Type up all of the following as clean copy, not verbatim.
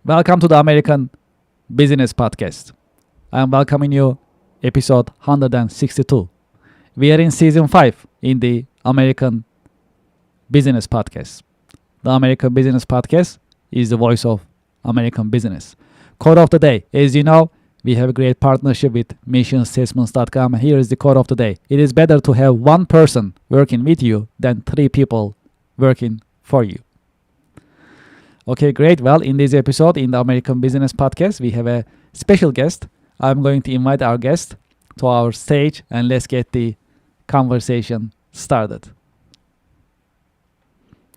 Welcome to the American Business Podcast. I'm welcoming you, episode 162. We are in season 5 in the American Business Podcast. The American Business Podcast is the voice of American business. Quote of the day. As you know, we have a great partnership with missionstatements.com. Here is the quote of the day. It is better to have one person working with you than three people working for you. Okay, great. Well, in this episode, in the American Business Podcast, we have a special guest. I'm going to invite our guest to our stage and let's get the conversation started.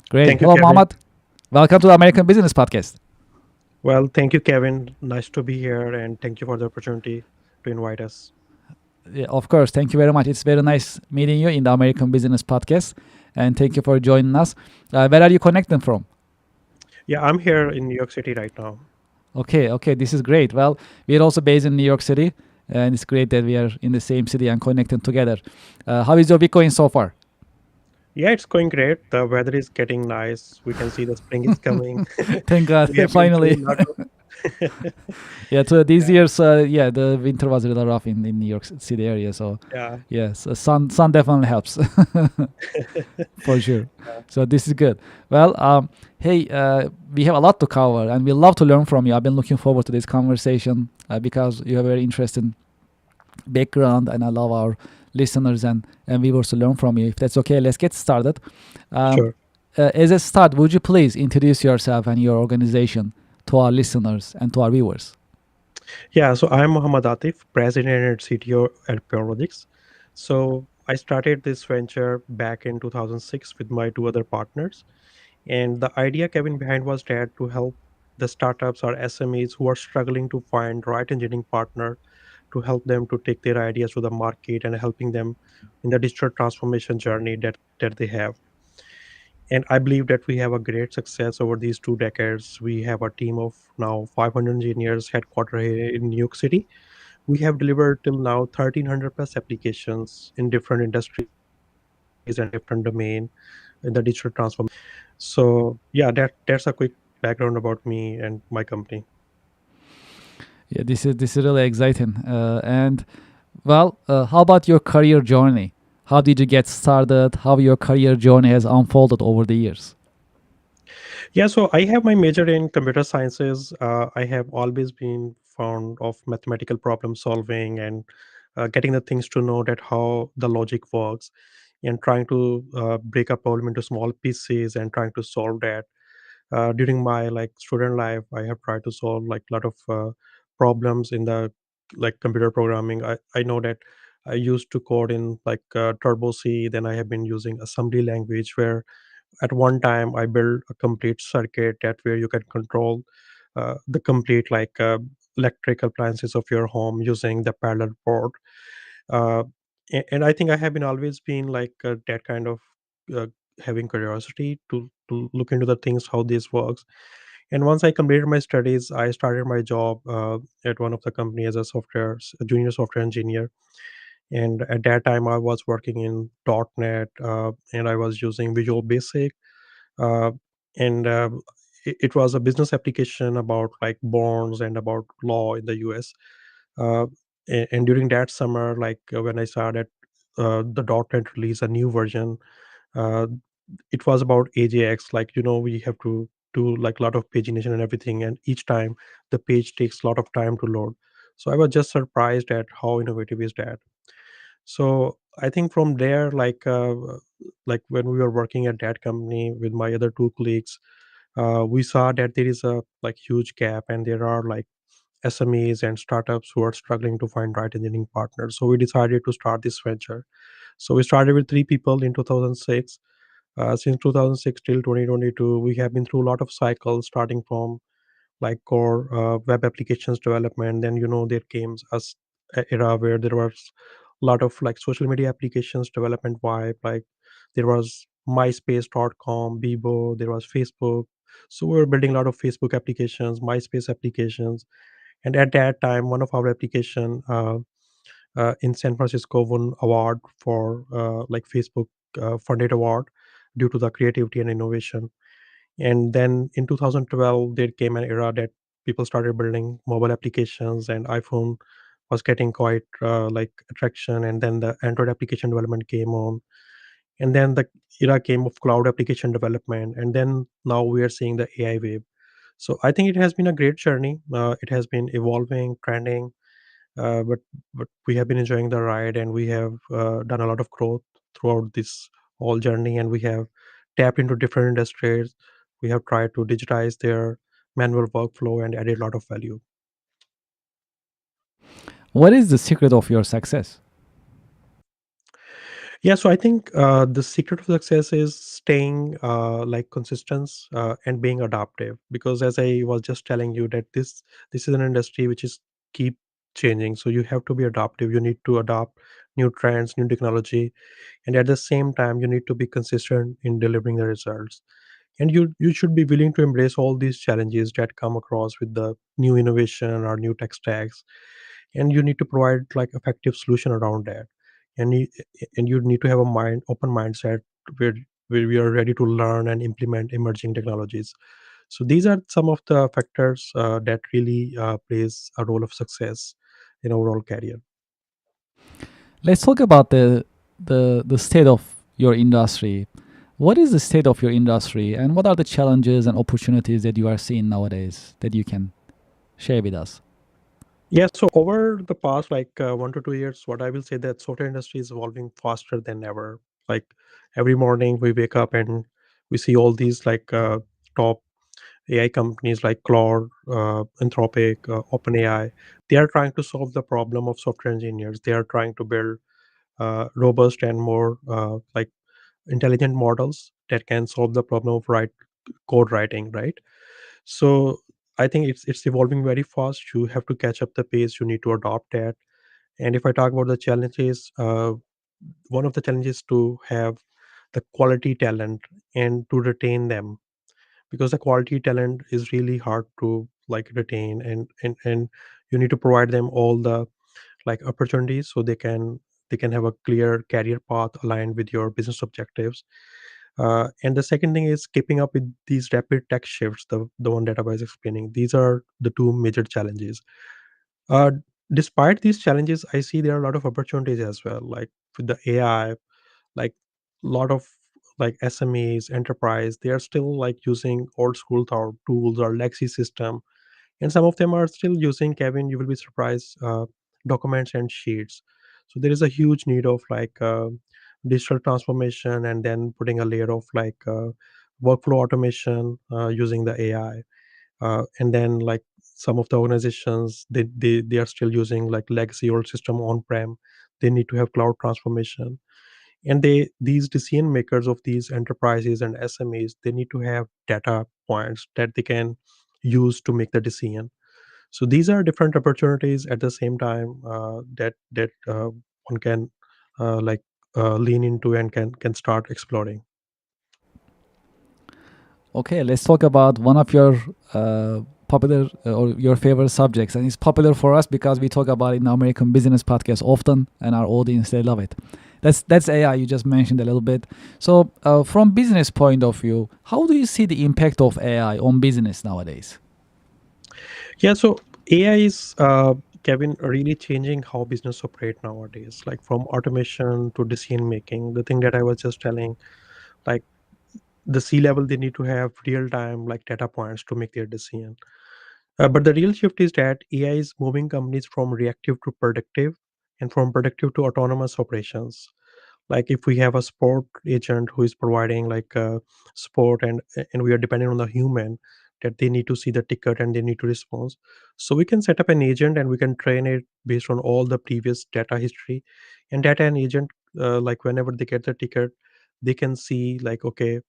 Great. Thank you, Hello, Kevin. Mohammed. Welcome to the American Business Podcast. Well, thank you, Kevin. Nice to be here, and thank you for the opportunity to invite us. Yeah, of course. Thank you very much. It's very nice meeting you in the American Business Podcast. And thank you for joining us. Where are you connecting from? Yeah, I'm here in New York City right now. Okay, this is great. Well, we are also based in New York City, and it's great that we are in the same city and connecting together. How is your week going so far? Yeah, it's going great. The weather is getting nice. We can see the spring is coming. Thank God, We have been finally. through a lot of. Yeah, so these Yeah, years, the winter was really rough in New York City area. So yeah, yes, sun definitely helps for sure. yeah. So this is good. Well, hey, we have a lot to cover, and we love to learn from you. I've been looking forward to this conversation because you have a very interesting background, and I love our listeners and viewers to learn from you. If that's okay, let's get started. Um, Sure. as a start, would you please introduce yourself and your organization to our listeners and to our viewers? Yeah, so I'm Muhammad Atif, President and CTO at Purologics. So I started this venture back in 2006 with my two other partners. And the idea, Kevin, behind was that to help the startups or SMEs who are struggling to find right engineering partner to help them to take their ideas to the market and helping them in the digital transformation journey that they have. And I believe that we have a great success over these 2 decades. We have a team of now 500 engineers headquartered here in New York City. We have delivered till now 1300 plus applications in different industries and different domain in the digital transformation. So yeah, that's a quick background about me and my company. Yeah, this is really exciting. And well, how about your career journey? How did you get started? How your career journey has unfolded over the years? Yeah, so I have my major in computer sciences. I have always been fond of mathematical problem solving and getting the things to know that how the logic works and trying to break a problem into small pieces and trying to solve that. During my like student life, I have tried to solve like a lot of problems in the like computer programming. I know that I used to code in like Turbo C. Then I have been using assembly language where at one time I built a complete circuit that where you can control the complete like electric appliances of your home using the parallel port. uh, and I think I have been always been like that kind of uh, having curiosity to look into the things how this works. And once I completed my studies, I started my job at one of the company as a junior software engineer. And at that time I was working in .NET, and I was using Visual Basic, uh, and it was a business application about like bonds and about law in the US. uh, and during that summer, like when I started, the .NET released a new version. uh, it was about AJX, like we have to do like a lot of pagination and everything, and each time the page takes a lot of time to load. So I was just surprised at how innovative is that. So I think from there, like when we were working at that company with my other two colleagues, we saw that there is a like huge gap, and there are like SMEs and startups who are struggling to find right engineering partners. So we decided to start this venture. So we started with three people in 2006. Since 2006 till 2022, we have been through a lot of cycles, starting from like core web applications development. Then there came a era where there was a lot of like social media applications development vibe. Like there was myspace.com, Bebo, there was Facebook. So we were building a lot of Facebook applications, MySpace applications. And at that time, one of our application in San Francisco won award for like Facebook funded award due to the creativity and innovation. And then in 2012 there came an era that people started building mobile applications, and iPhone was getting quite like attraction, and then the Android application development came on, and then the era came of cloud application development, and then now we are seeing the AI wave. So I think it has been a great journey. It has been evolving, trending, but we have been enjoying the ride, and we have done a lot of growth throughout this whole journey, and we have tapped into different industries. We have tried to digitize their manual workflow and added a lot of value. What is the secret of your success? Yeah, so I think the secret of success is staying like consistent and being adaptive. Because as I was just telling you, that this is an industry which is keep changing. So you have to be adaptive. You need to adopt new trends, new technology, and at the same time, you need to be consistent in delivering the results. And you should be willing to embrace all these challenges that come across with the new innovation or new tech stacks, and you need to provide like effective solution around that. And you need to have a open mindset where where we are ready to learn and implement emerging technologies. So these are some of the factors that really plays a role of success in overall career. Let's talk about the state of your industry. What is the state of your industry, and what are the challenges and opportunities that you are seeing nowadays that you can share with us? Yeah, so over the past like 1 to 2 years, what I will say that software industry is evolving faster than ever. Like every morning we wake up and we see all these like top AI companies like Claude, Anthropic, OpenAI. They are trying to solve the problem of software engineers. They are trying to build robust and more like intelligent models that can solve the problem of code writing, right? So I think it's evolving very fast. You have to catch up the pace. You need to adopt that. And if I talk about the challenges, one of the challenges to have the quality talent and to retain them, because the quality talent is really hard to like retain, and you need to provide them all the like opportunities so they can have a clear career path aligned with your business objectives. And the second thing is keeping up with these rapid tech shifts, the one that I was explaining. These are the two major challenges. uh, Despite these challenges, I see there are a lot of opportunities as well, like with the AI. Like a lot of like SMEs, enterprise, they are still like using old school tools or legacy system, and some of them are still using, Kevin, you will be surprised, documents and sheets. So there is a huge need of like digital transformation, and then putting a layer of like workflow automation using the AI. And then like some of the organizations, they are still using like legacy old system on prem. They need to have cloud transformation, and these decision makers of these enterprises and SMEs, they need to have data points that they can use to make the decision. So these are different opportunities at the same time that one can like lean into and can start exploring. Okay, let's talk about one of your popular or your favorite subjects, and it's popular for us because we talk about it in the American Business Podcast often, and our audience they love it. That's AI. You just mentioned a little bit. So, from business point of view, how do you see the impact of AI on business nowadays? Yeah, so AI is, Kevin, really changing how business operate nowadays, like from automation to decision making. The thing that I was just telling, like the C level, they need to have real time like data points to make their decision. But the real shift is that AI is moving companies from reactive to predictive, and from predictive to autonomous operations. Like if we have a sport agent who is providing like sport, and we are dependent on the human, that they need to see the ticket and they need to respond. So we can set up an agent and we can train it based on all the previous data history, and that an agent like whenever they get the ticket, they can see like, okay,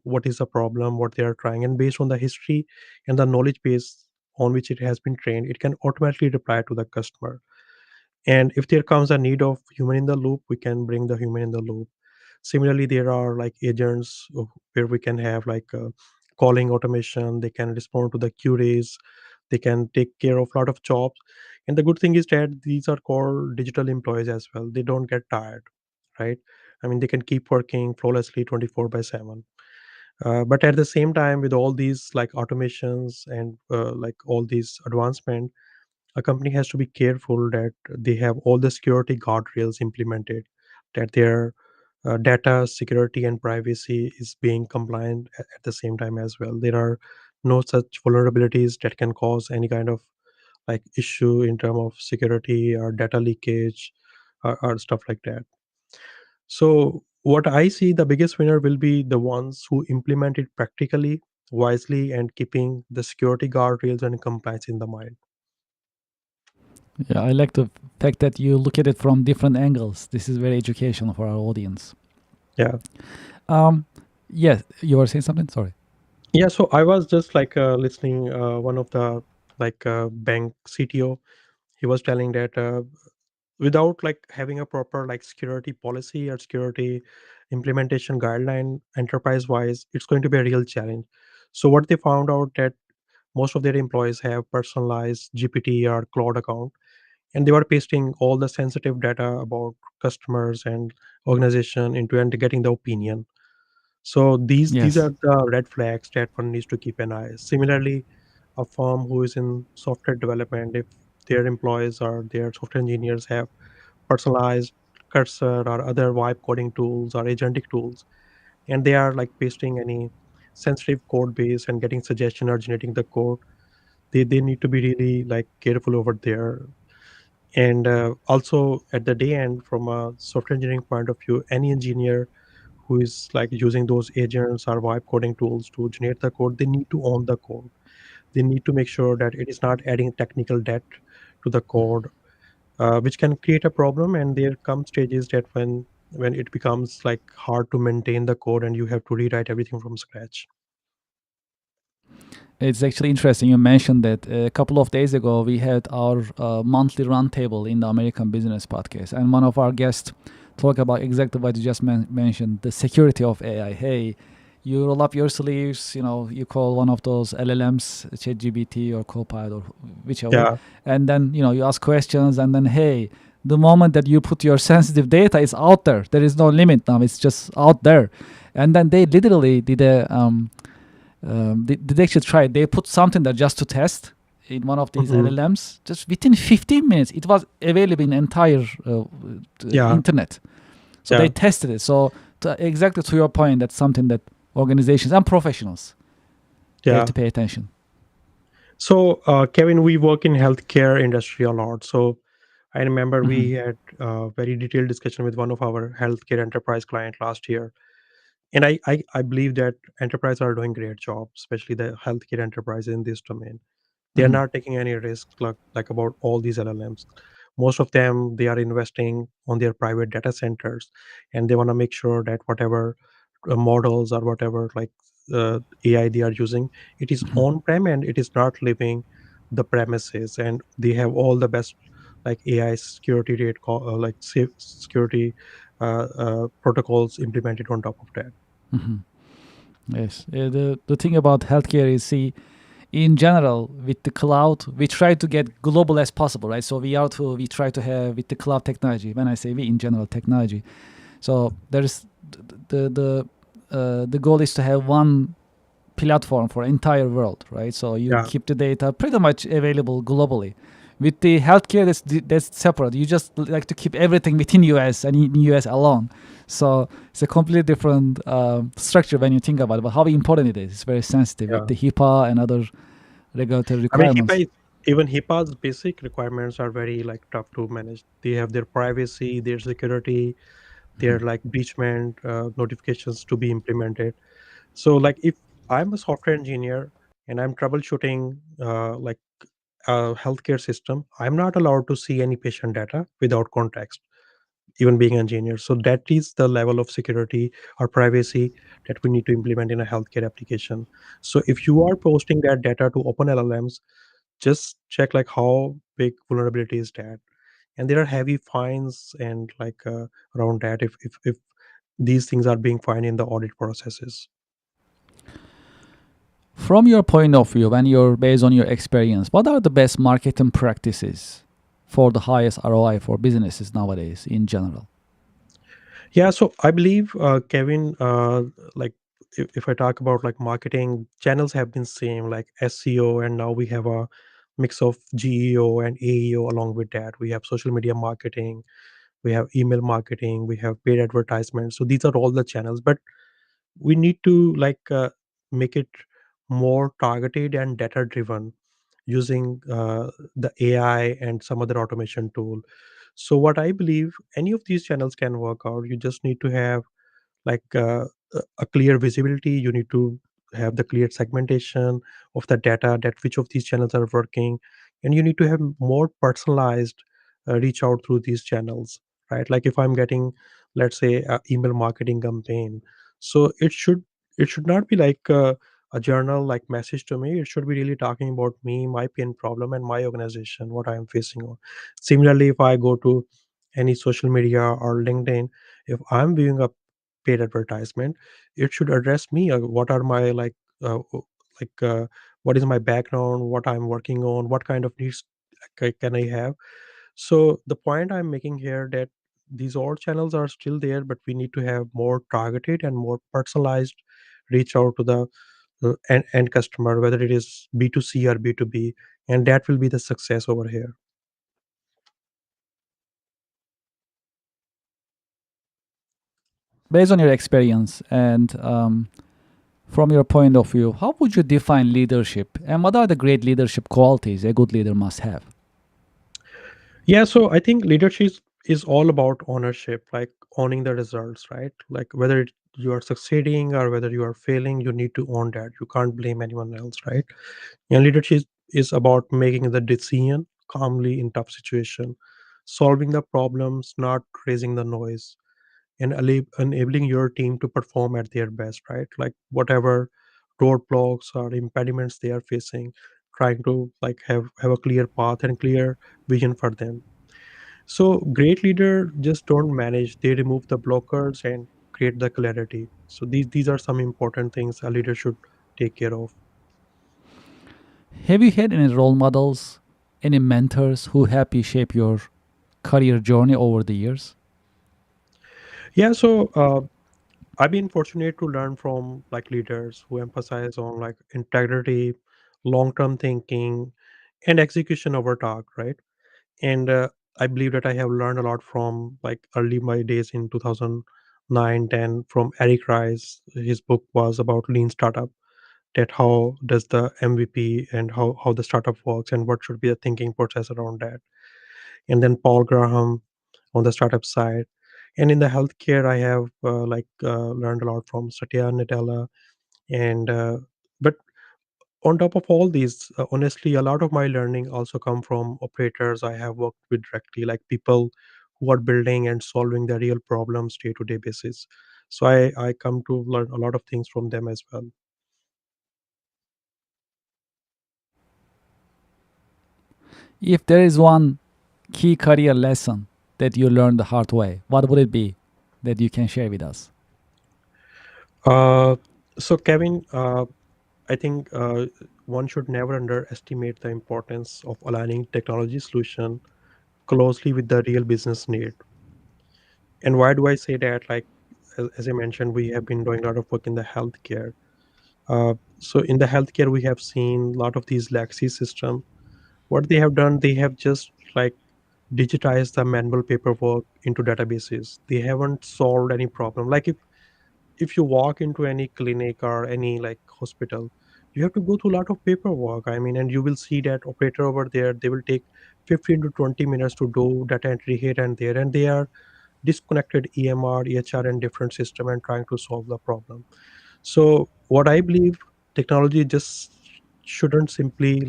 what is the problem, what they are trying, and based on the history and the knowledge base on which it has been trained, it can automatically reply to the customer. And if there comes a need of human in the loop, we can bring the human in the loop. Similarly, there are like agents where we can have like calling automation. They can respond to the queries. They can take care of a lot of jobs. And the good thing is that these are called digital employees as well. They don't get tired, right? I mean, they can keep working flawlessly 24 by 7. But at the same time, with all these like automations and like all these advancement, a company has to be careful that they have all the security guardrails implemented, that their data security and privacy is being compliant at the same time as well. There are no such vulnerabilities that can cause any kind of like issue in terms of security or data leakage or stuff like that. So what I see, the biggest winner will be the ones who implement it practically, wisely, and keeping the security guardrails and compliance in the mind. Yeah, I like the fact that you look at it from different angles. This is very educational for our audience. Yeah. Um, yes, you were saying something. Sorry. Yeah, so I was just like listening one of the like bank CTO. He was telling that without like having a proper like security policy or security implementation guideline enterprise wise, it's going to be a real challenge. So what they found out that most of their employees have personalized GPT or cloud account, and they were pasting all the sensitive data about customers and organization into and getting the opinion. So these Yes. are the red flags that one needs to keep an eye. Similarly, a firm who is in software development, if their employees or their software engineers have personalized cursor or other vibe coding tools or agentic tools, and they are like pasting any sensitive code base and getting suggestion or generating the code, they need to be really like careful over there. And also at the day end, from a software engineering point of view, any engineer who is like using those agents or vibe coding tools to generate the code, they need to own the code. They need to make sure that it is not adding technical debt to the code, which can create a problem. And there come stages that when it becomes like hard to maintain the code and you have to rewrite everything from scratch. It's actually interesting. You mentioned that a couple of days ago we had our monthly roundtable in the American Business Podcast, and one of our guests talked about exactly what you just mentioned: the security of AI. Hey, you roll up your sleeves. You call one of those LLMs, ChatGPT or Copilot or whichever, Yeah. and then you ask questions, and then hey, the moment that you put your sensitive data is out there. There is no limit now. It's just out there, and then they literally did a they actually tried. They put something there just to test in one of these Hmm. LLMs. Just within 15 minutes, it was available in entire Yeah. internet. So they Yeah. tested it. So exactly to your point, that's something that organizations and professionals have Yeah. to pay attention. So Kevin, we work in healthcare industry a lot. So I remember we Hmm. had a very detailed discussion with one of our healthcare enterprise client last year. And I believe that enterprise are doing great job, especially the healthcare enterprise in this domain. They are Hmm. not taking any risks like about all these LLMs. Most of them, they are investing on their private data centers, and they want to make sure that whatever models or whatever like AI they are using, it is Hmm. on prem and it is not leaving the premises, and they have all the best like AI security rate like safe security protocols implemented on top of that. Hmm. Yes. The thing about healthcare is, see, in general with the cloud we try to get global as possible, right? So we try to have with the cloud technology. When I say we, in general technology. So there's the goal is to have one platform for entire world, right? So you Yeah. keep the data pretty much available globally. With the healthcare, that's separate. You just like to keep everything within US and in US alone. So it's a completely different structure when you think about it. But how important it is, it's very sensitive with Yeah. the HIPAA and other regulatory I mean, requirements. even HIPAA's basic requirements are very like tough to manage. They have their privacy, their security, their like breachment notifications to be implemented. So, like, if I'm a software engineer and I'm troubleshooting like a healthcare system, I'm not allowed to see any patient data without context, even being an engineer. So that is the level of security or privacy that we need to implement in a healthcare application. So if you are posting that data to open LLMs, just check like how big vulnerability is that. And there are heavy fines and like around that if these things are being fined in the audit processes. From your point of view, when you're based on your experience, what are the best marketing practices for the highest ROI for businesses nowadays in general? Yeah, so I believe Kevin, like if I talk about like marketing, channels have been same like SEO, and now we have a mix of GEO and AEO. Along with that, we have social media marketing, we have email marketing, we have paid advertisements. So these are all the channels, but we need to make it more targeted and data driven using the AI and some other automation tool. So what I believe, any of these channels can work out. You just need to have like a clear visibility. You need to have the clear segmentation of the data, that which of these channels are working, and you need to have more personalized reach out through these channels, right? Like if I'm getting, let's say, a email marketing campaign, so it should not be like a journal like message to me. It should be really talking about me, my pain problem, and my organization, what I am facing on. Similarly, if I go to any social media or LinkedIn, if I'm viewing a paid advertisement, it should address me. What are my like what is my background, what I'm working on, what kind of needs can I have. So the point I'm making here, that these all channels are still there, but we need to have more targeted and more personalized reach out to the end customer, whether it is B2C or B2B, and that will be the success over here. Based on your experience and from your point of view, how would you define leadership, and what are the great leadership qualities a good leader must have? Yeah, so I think leadership is all about ownership, like owning the results, right? Like whether you are succeeding or whether you are failing, you need to own that. You can't blame anyone else, right? And leadership is about making the decision calmly in tough situation, solving the problems, not raising the noise, and enabling your team to perform at their best, right? Like whatever roadblocks or impediments they are facing, trying to like have a clear path and clear vision for them. So great leader just don't manage, they remove the blockers and create the clarity. So these are some important things a leader should take care of. Have you had any role models, any mentors who help you shape your career journey over the years? Yeah, so I've been fortunate to learn from like leaders who emphasize on like integrity, long-term thinking, and execution over talk, right? And I believe that I have learned a lot from like early my days in 2009, 10 from Eric Rice. His book was about lean startup, that how does the MVP and how the startup works and what should be the thinking process around that. And then Paul Graham on the startup side. And in the healthcare, I have learned a lot from Satya Nadella. And but on top of all these, honestly, a lot of my learning also come from operators I have worked with directly, like people who are building and solving the real problems day to day basis. So I come to learn a lot of things from them as well. If there is one key career lesson that you learned the hard way, what would it be that you can share with us? Uh, so Kevin, I think one should never underestimate the importance of aligning technology solution closely with the real business need. And why do I say that? Like as I mentioned, we have been doing a lot of work in the healthcare. So in the healthcare, we have seen a lot of these legacy system. What they have done, they have just like digitized the manual paperwork into databases. They haven't solved any problem. Like if you walk into any clinic or any like hospital, you have to go through a lot of paperwork. I mean, and you will see that operator over there, they will take 15 to 20 minutes to do data entry here and there, and they are disconnected EMR, EHR, and different system and trying to solve the problem. So what I believe, technology just shouldn't simply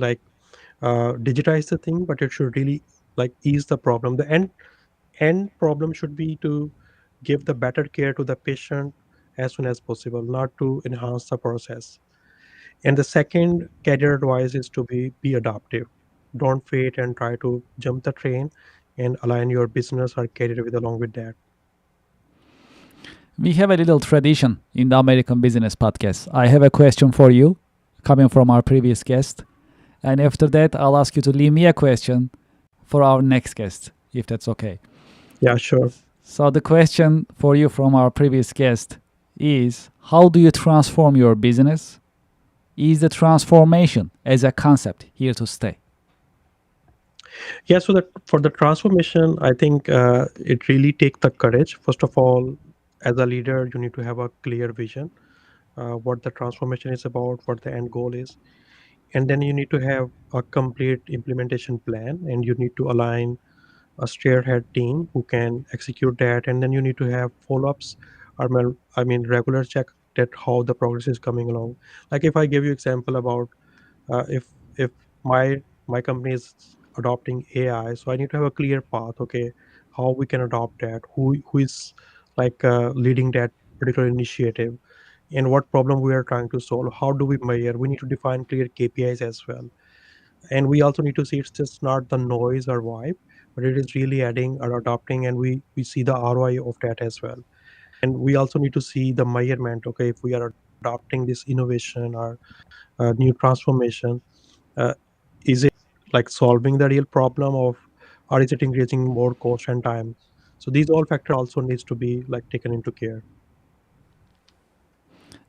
digitize the thing, but it should really like ease the problem. The end problem should be to give the better care to the patient as soon as possible, not to enhance the process. And the second career advice is to be adaptive. Don't wait and try to jump the train, and align your business or career with along with that. We have a little tradition in the American Business Podcast. I have a question for you coming from our previous guest. And after that, I'll ask you to leave me a question for our next guest, if that's okay. Yeah, sure. So, the question for you from our previous guest is how do you transform your business? Is the transformation as a concept here to stay? Yeah, so that for the transformation, I think it really takes the courage. First of all, as a leader, you need to have a clear vision, what the transformation is about, what the end goal is, and then you need to have a complete implementation plan, and you need to align a spearhead team who can execute that, and then you need to have follow-ups, I mean regular check that how the progress is coming along. Like if I give you example about if my company is adopting AI, so I need to have a clear path. Okay, how we can adopt that? Who is like leading that particular initiative, and what problem we are trying to solve? How do we measure? We need to define clear KPIs as well, and we also need to see it's just not the noise or vibe, but it is really adding or adopting, and we see the ROI of that as well. And we also need to see the measurement. Okay, if we are adopting this innovation or new transformation, uh, is it like solving the real problem of, or is it increasing more cost and time? So these all factor also needs to be like taken into care.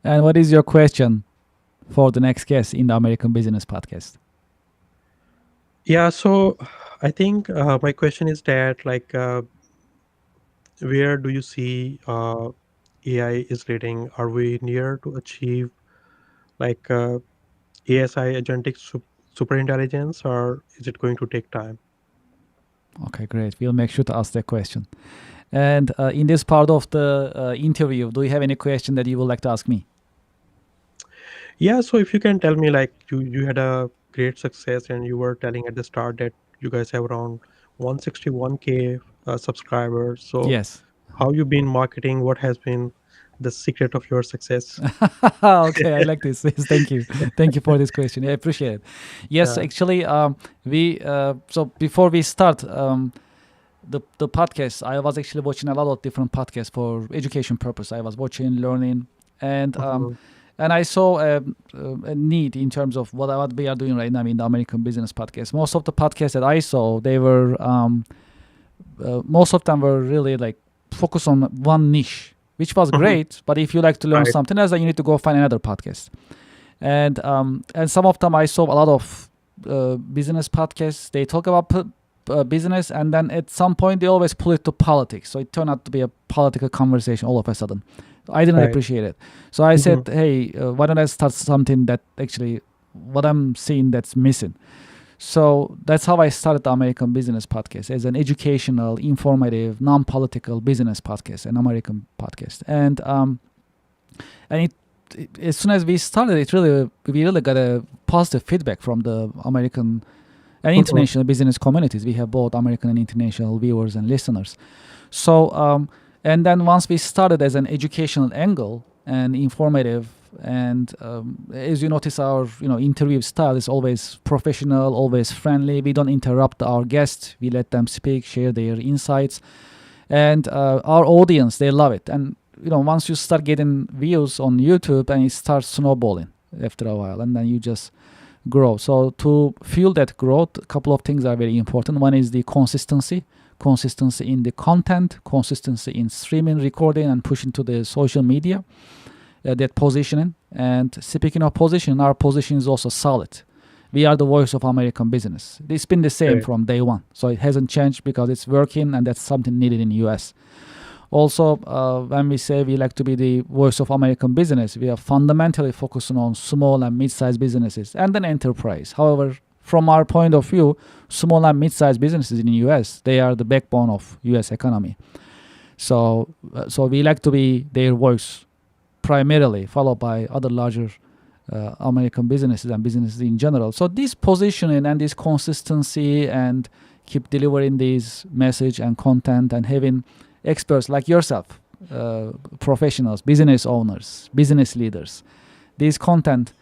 And what is your question for the next guest in the American Business Podcast? Yeah, so I think my question is that like where do you see AI is leading? Are we near to achieve like ASI agentic super intelligence, or is it going to take time? Okay, great. We'll make sure to ask that question. And in this part of the interview, do you have any question that you would like to ask me? Yeah, so if you can tell me, like you had a great success, and you were telling at the start that you guys have around 161K subscribers. So Yes. how you been marketing? What has been the secret of your success? Okay, I like this. Yes, thank you. Thank you for this question. I appreciate it. Yes, Yeah. actually, we so before we start the podcast, I was actually watching a lot of different podcasts for education purpose. I was watching, learning, and Mhm. and I saw a need in terms of what we are doing right now in the American Business Podcast. Most of the podcasts that I saw, they were most of them were really like focused on one niche, which was Mhm. great. But if you like to learn Right. something else, then you need to go find another podcast. And some of them I saw a lot of business podcasts. They talk about business, and then at some point they always pull it to politics. So it turned out to be a political conversation all of a sudden. I didn't Right. appreciate it. So I Mhm. said, hey, why don't I start something that actually what I'm seeing that's missing. So that's how I started the American Business Podcast as an educational, informative, non-political business podcast, an American podcast. And as soon as we started, we really got a positive feedback from the American and Mhm. international business communities. We have both American and international viewers and listeners. So and then once we started as an educational angle and informative, and as you notice, our interview style is always professional, always friendly. We don't interrupt our guests. We let them speak, share their insights, and our audience, they love it. And once you start getting views on YouTube, and it starts snowballing after a while, and then you just grow. So to fuel that growth, a couple of things are very important. One is the consistency in the content, consistency in streaming, recording, and pushing to the social media, that positioning. And speaking of position, our position is also solid. We are the voice of American business. It's been the same Right. from day one, so it hasn't changed because it's working, and that's something needed in the US. Also, when we say we like to be the voice of American business, we are fundamentally focusing on small and mid-sized businesses and then enterprise. However, from our point of view, small and mid-sized businesses in the US, they are the backbone of US economy. So we like to be their voice primarily, followed by other larger American businesses and businesses in general. So this positioning and this consistency and keep delivering this message and content and having experts like yourself, professionals, business owners, business leaders, this content,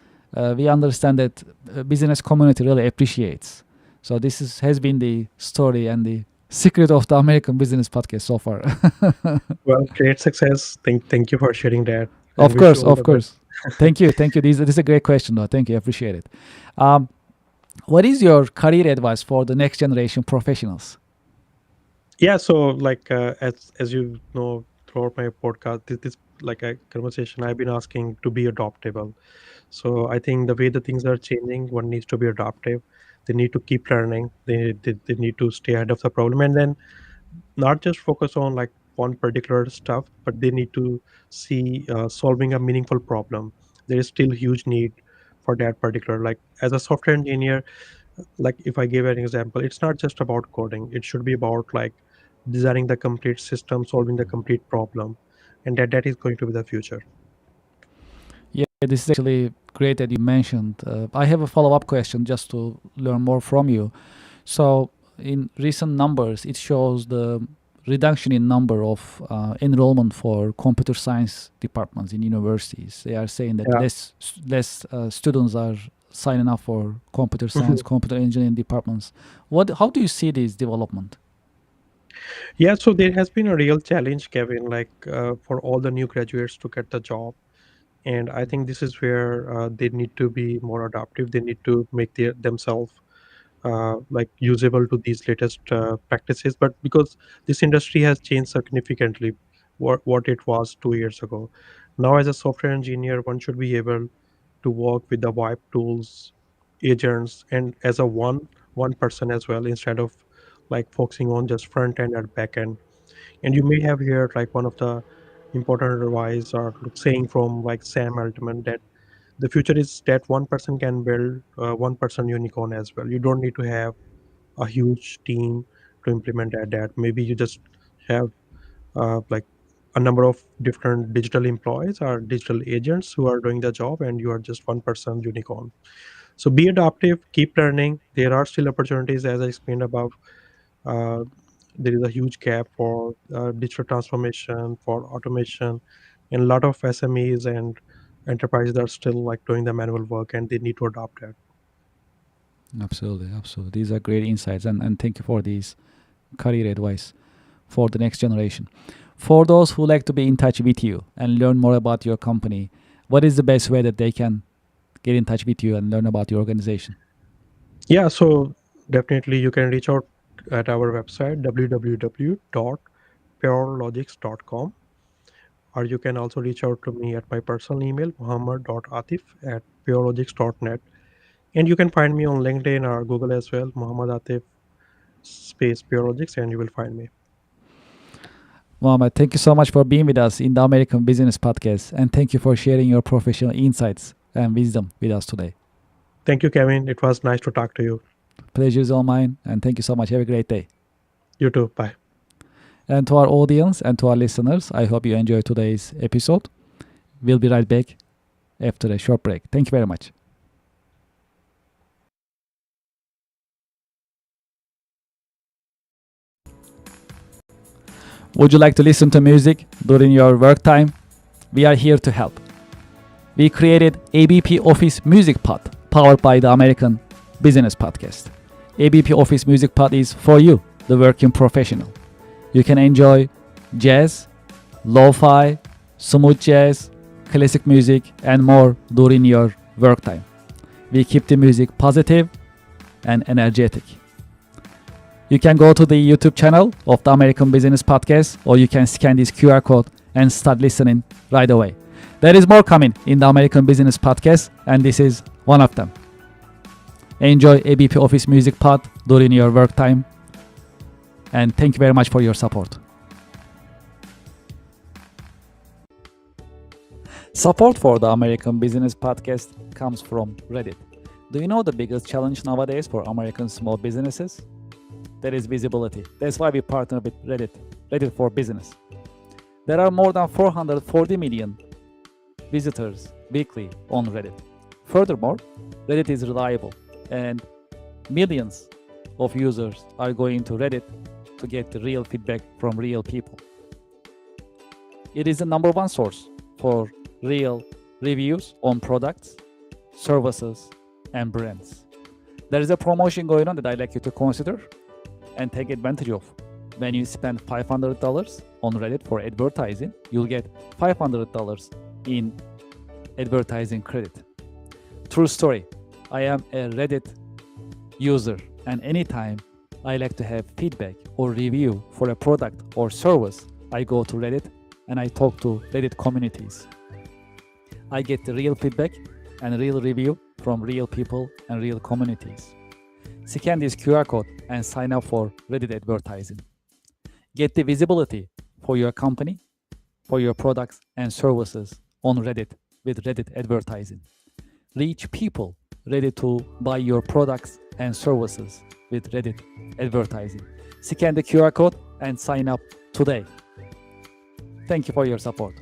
we understand that business community really appreciates. So has been the story and the secret of the American Business Podcast so far. Well, great success. Thank you for sharing that, and Of wish you course, all of the best. course. Thank you, thank you. This is a great question, though. Thank you, appreciate it. Um, what is your career advice for the next generation professionals? Yeah, so like as you know, throughout my podcast, this like a conversation, I've been asking to be adaptable. So I think the way the things are changing, one needs to be adaptive. They need to keep learning. They need to stay ahead of the problem, and then not just focus on like one particular stuff, but they need to see solving a meaningful problem. There is still huge need for that particular, like as a software engineer, like if I give an example, it's not just about coding. It should be about like designing the complete system, solving the complete problem, and that is going to be the future. Yeah, this is actually great that you mentioned. I have a follow-up question just to learn more from you. So, in recent numbers, it shows the reduction in number of enrollment for computer science departments in universities. They are saying that Yeah. less students are signing up for computer Mhm. science, computer engineering departments. How do you see this development? Yeah, so there has been a real challenge, Kevin, like for all the new graduates to get the job. And I think this is where they need to be more adaptive. They need to make themselves like usable to these latest practices. But because this industry has changed significantly, what it was 2 years ago, now as a software engineer, one should be able to work with the wipe tools, agents, and as a one person as well, instead of like focusing on just front end and back end. And you may have heard like one of the important advice or saying from like Sam Altman that the future is that one person can build one person unicorn as well. You don't need to have a huge team to implement that. Maybe you just have like a number of different digital employees or digital agents who are doing the job, and you are just one person unicorn. So be adaptive, keep learning. There are still opportunities, as I explained above. uh, there is a huge gap for digital transformation, for automation, and a lot of SMEs and enterprises are still like doing the manual work, and they need to adopt that. Absolutely, absolutely. These are great insights, and thank you for these career advice for the next generation. For those who like to be in touch with you and learn more about your company, what is the best way that they can get in touch with you and learn about your organization? Yeah, so definitely you can reach out at our website www.purelogix.com, or you can also reach out to me at my personal email muhammad.atif@purelogix.net, and you can find me on LinkedIn or Google as well, Muhammad Atif space Purelogix, and you will find me. Mohammed, thank you so much for being with us in the American Business Podcast, and thank you for sharing your professional insights and wisdom with us today. Thank you, Kevin. It was nice to talk to you. Pleasure is all mine, and thank you so much. Have a great day. You too. Bye. And to our audience and to our listeners, I hope you enjoyed today's episode. We'll be right back after a short break. Thank you very much. Would you like to listen to music during your work time? We are here to help. We created ABP Office Music Pod, powered by the American Business Podcast. ABP Office Music Pod is for you, the working professional. You can enjoy jazz, lo-fi, smooth jazz, classic music, and more during your work time. We keep the music positive and energetic. You can go to the YouTube channel of the American Business Podcast, or you can scan this QR code and start listening right away. There is more coming in the American Business Podcast, and this is one of them. Enjoy ABP Office Music Pod during your work time, and thank you very much for your support. Support for the American Business Podcast comes from Reddit. Do you know the biggest challenge nowadays for American small businesses? That is visibility. That's why we partner with Reddit for Business. There are more than 440 million visitors weekly on Reddit. Furthermore, Reddit is reliable, and millions of users are going to Reddit to get the real feedback from real people. It is the number one source for real reviews on products, services, and brands. There is a promotion going on that I'd like you to consider and take advantage of. When you spend $500 on Reddit for advertising, you'll get $500 in advertising credit. True story. I am a Reddit user, and anytime I like to have feedback or review for a product or service, I go to Reddit and I talk to Reddit communities. I get the real feedback and real review from real people and real communities. Scan this QR code and sign up for Reddit advertising. Get the visibility for your company, for your products and services on Reddit with Reddit advertising. Reach people ready to buy your products and services with Reddit advertising. Scan the QR code and sign up today. Thank you for your support.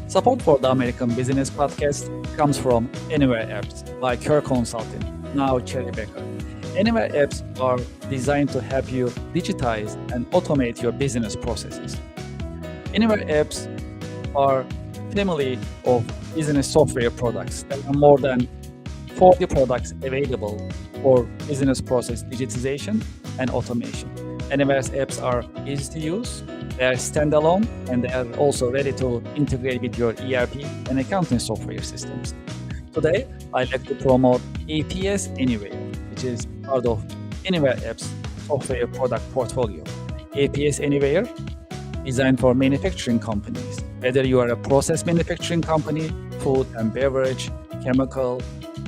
Support for the American Business Podcast comes from Anywhere Apps by Kerr Consulting, now Cherry Becker. Anywhere Apps are designed to help you digitize and automate your business processes. Anywhere Apps are family of business software products. There are more than 40 products available for business process digitization and automation. Anywhere's apps are easy to use, they are standalone, and they are also ready to integrate with your ERP and accounting software systems. Today, I'd like to promote APS Anywhere, which is part of Anywhere Apps software product portfolio. APS Anywhere, designed for manufacturing companies. Whether you are a process manufacturing company, food and beverage, chemical,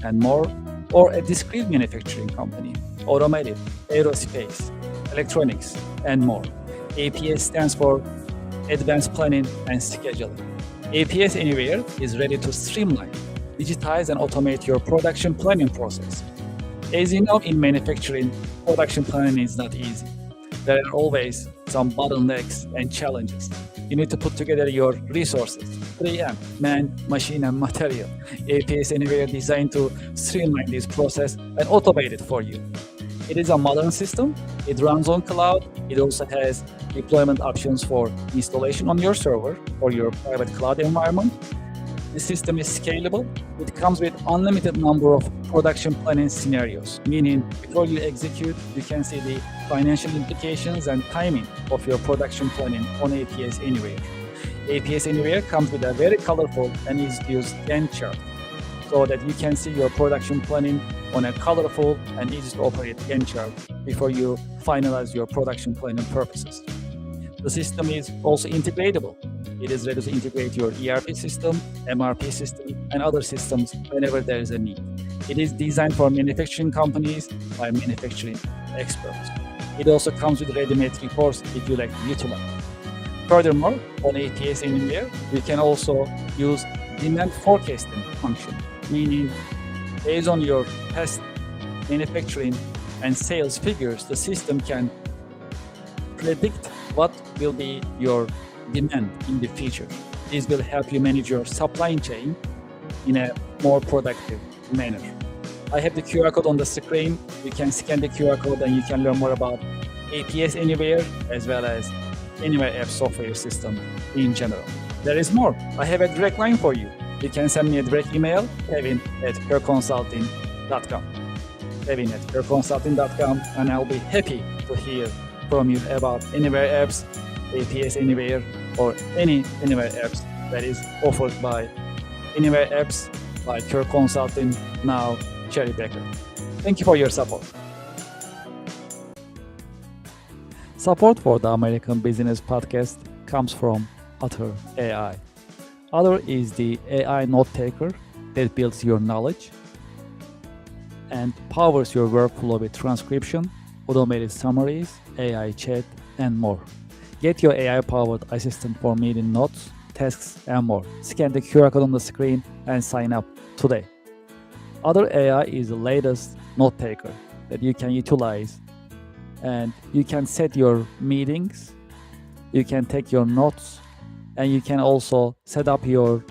and more, or a discrete manufacturing company, automotive, aerospace, electronics, and more. APS stands for Advanced Planning and Scheduling. APS Anywhere is ready to streamline, digitize, and automate your production planning process. As you know, in manufacturing, production planning is not easy. There are always some bottlenecks and challenges. You need to put together your resources, 3M, man, machine, and material. APS Anywhere designed to streamline this process and automate it for you. It is a modern system. It runs on cloud. It also has deployment options for installation on your server or your private cloud environment. The system is scalable. It comes with unlimited number of production planning scenarios, meaning before you execute, you can see the financial implications and timing of your production planning on APS Anywhere. APS Anywhere comes with a very colorful and easy-to-use Gantt chart so that you can see your production planning on a colorful and easy-to-operate Gantt chart before you finalize your production planning purposes. The system is also integratable. It is ready to integrate your ERP system, MRP system, and other systems whenever there is a need. It is designed for manufacturing companies by manufacturing experts. It also comes with ready-made reports if you like to utilize. Furthermore, on APS Anywhere, you can also use demand forecasting function, meaning based on your past manufacturing and sales figures, the system can predict what will be your demand in the future. This will help you manage your supply chain in a more productive manner. I have the QR code on the screen. You can scan the QR code and you can learn more about APS Anywhere as well as Anywhere App software system in general. There is more. I have a direct line for you. You can send me a direct email, kevin@kerrconsulting.com. kevin@kerrconsulting.com, and I'll be happy to hear from you about Anywhere Apps, APS Anywhere, or any Anywhere Apps that is offered by Anywhere Apps by Kerr Consulting, now Cherry Becker. Thank you for your support. Support for the American Business Podcast comes from Otter AI. Otter is the AI note taker that builds your knowledge and powers your workflow with transcription, automated summaries, AI chat, and more. Get your AI-powered assistant for meeting notes, tasks, and more. Scan the QR code on the screen and sign up today. Otter AI is the latest note taker that you can utilize, and you can set your meetings, you can take your notes, and you can also set up your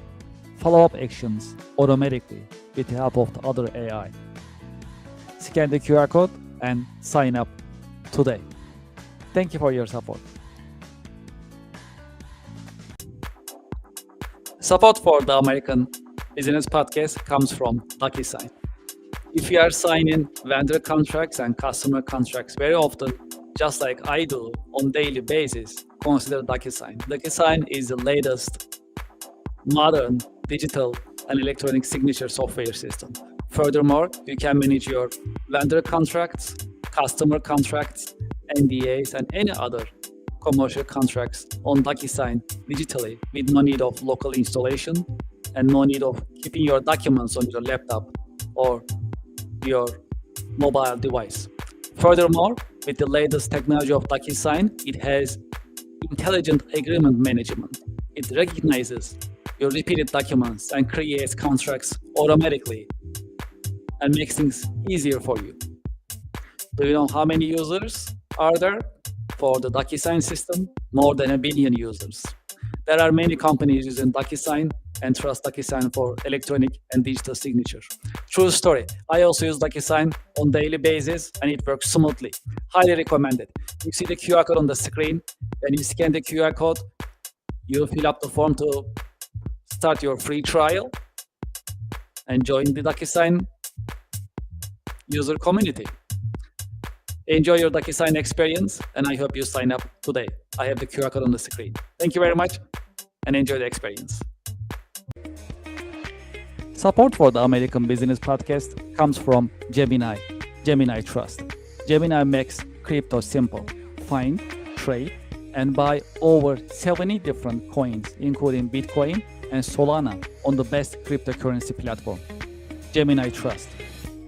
follow-up actions automatically with the help of the Otter AI. Scan the QR code and sign up today. Thank you for your support. Support for the American Business Podcast comes from DocuSign. If you are signing vendor contracts and customer contracts very often, just like I do on daily basis, consider DocuSign. DocuSign is the latest modern digital and electronic signature software system. Furthermore, you can manage your vendor contracts, customer contracts, NDAs, and any other commercial contracts on DocuSign digitally with no need of local installation and no need of keeping your documents on your laptop or your mobile device. Furthermore, with the latest technology of DocuSign, it has intelligent agreement management. It recognizes your repeated documents and creates contracts automatically and makes things easier for you. Do you know how many users are there for the DocuSign system? More than 1 billion users. There are many companies using DocuSign and trust DocuSign for electronic and digital signature. True story. I also use DocuSign on daily basis and it works smoothly. Highly recommended. You see the QR code on the screen. When you scan the QR code, you fill up the form to start your free trial and join the DocuSign user community. Enjoy your DocuSign experience, and I hope you sign up today. I have the QR code on the screen. Thank you very much, and enjoy the experience. Support for the American Business Podcast comes from Gemini, Gemini Trust. Gemini makes crypto simple. Find, trade, and buy over 70 different coins, including Bitcoin and Solana, on the best cryptocurrency platform. Gemini Trust.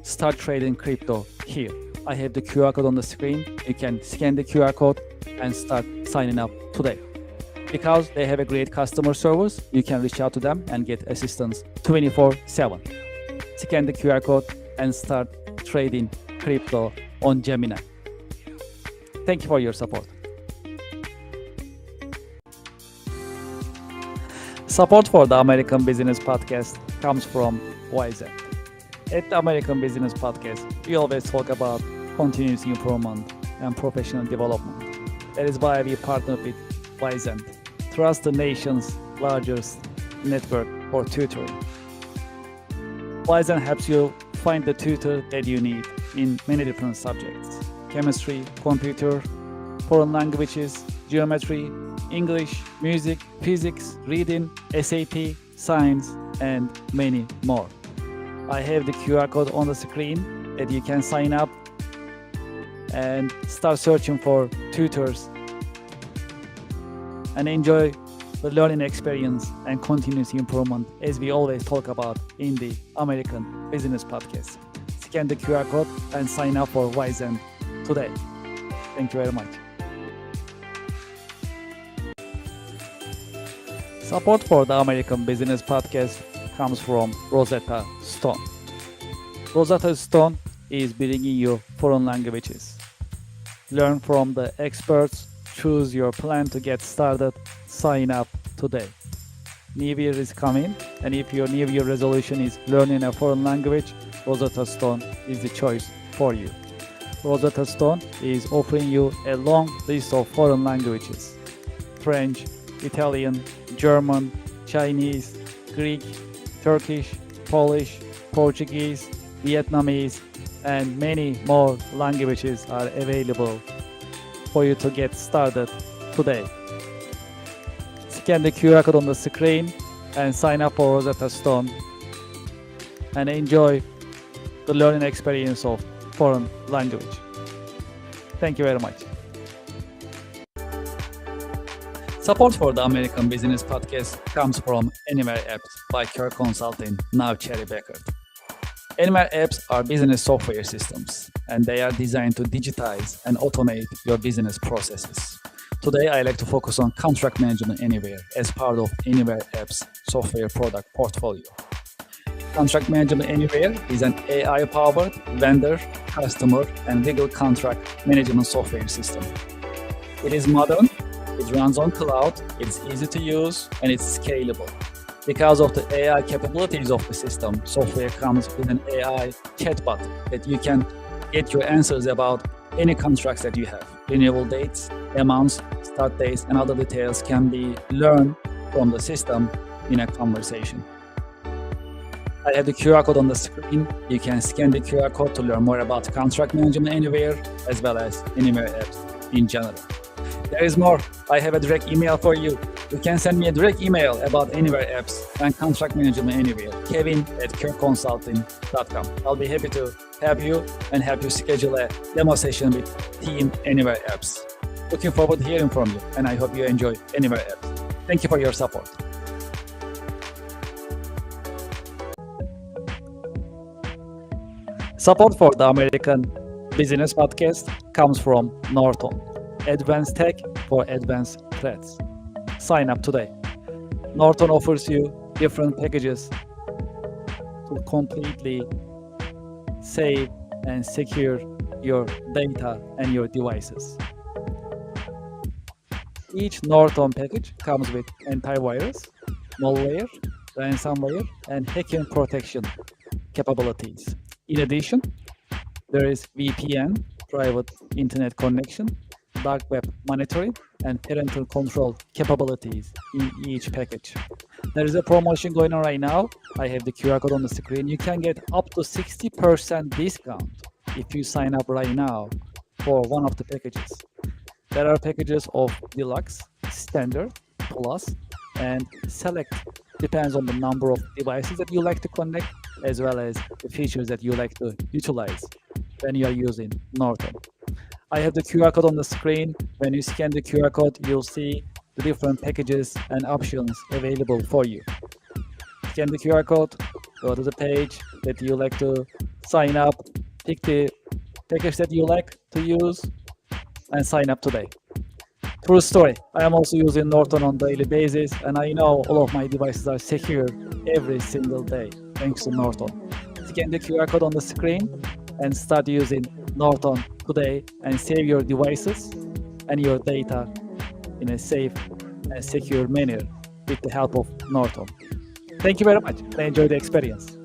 Start trading crypto here. I have the QR code on the screen. You can scan the QR code and start signing up today. Because they have a great customer service, you can reach out to them and get assistance 24/7. Scan the QR code and start trading crypto on Gemini. Thank you for your support. Support for the American Business Podcast comes from Wyzen. At the American Business Podcast, we always talk about continuous improvement and professional development. That is why we partner with Wyzen, trust the nation's largest network for tutoring. Wyzen helps you find the tutor that you need in many different subjects: chemistry, computer, foreign languages, geometry, English, music, physics, reading, SAT, science, and many more. I have the QR code on the screen that you can sign up and start searching for tutors and enjoy the learning experience and continuous improvement as we always talk about in the American Business Podcast. Scan the QR code and sign up for Wyzen today. Thank you very much. Support for the American Business Podcast comes from Rosetta Stone. Rosetta Stone is bringing you foreign languages. Learn from the experts, choose your plan to get started, sign up today. New Year is coming, and if your New Year resolution is learning a foreign language, Rosetta Stone is the choice for you. Rosetta Stone is offering you a long list of foreign languages: French, Italian, German, Chinese, Greek, Turkish, Polish, Portuguese, Vietnamese, and many more languages are available for you to get started today. Scan the QR code on the screen and sign up for Rosetta Stone and enjoy the learning experience of foreign language. Thank you very much. Support for the American Business Podcast comes from Anywhere Apps by Kirk Consulting, now Cherry Bekaert. Anywhere Apps are business software systems, and they are designed to digitize and automate your business processes. Today, I like to focus on contract management anywhere as part of Anywhere Apps software product portfolio. Contract Management Anywhere is an AI-powered vendor, customer, and legal contract management software system. It is modern, it runs on cloud, it's easy to use, and it's scalable. Because of the AI capabilities of the system, software comes with an AI chatbot that you can get your answers about any contracts that you have. Renewal dates, amounts, start dates, and other details can be learned from the system in a conversation. I have the QR code on the screen. You can scan the QR code to learn more about Contract Management Anywhere, as well as Anywhere Apps in general. There is more. I have a direct email for you. You can send me a direct email about Anywhere apps and contract management anywhere. Kevin@cureconsulting.com. I'll be happy to have you and help you schedule a demo session with Team Anywhere apps. Looking forward to hearing from you, and I hope you enjoy Anywhere apps. Thank you for your support. Support for the American Business Podcast comes from Norton, advanced tech for advanced threats. Sign up today. Norton offers you different packages to completely save and secure your data and your devices. Each Norton package comes with antivirus, malware, ransomware, and hacking protection capabilities. In addition, there is VPN, private internet connection, dark web monitoring, and parental control capabilities in each package. There is a promotion going on right now. I have the QR code on the screen. You can get up to 60% discount if you sign up right now for one of the packages. There are packages of Deluxe, Standard, Plus, and Select. Depends on the number of devices that you like to connect, as well as the features that you like to utilize when you are using Norton. I have the QR code on the screen. When you scan the QR code, you'll see the different packages and options available for you. Scan the QR code, go to the page that you like to sign up, pick the package that you like to use, and sign up today. True story. I am also using Norton on a daily basis, and I know all of my devices are secure every single day, thanks to Norton. Scan the QR code on the screen and start using Norton today and save your devices and your data in a safe and secure manner with the help of Norton. Thank you very much. I enjoyed the experience.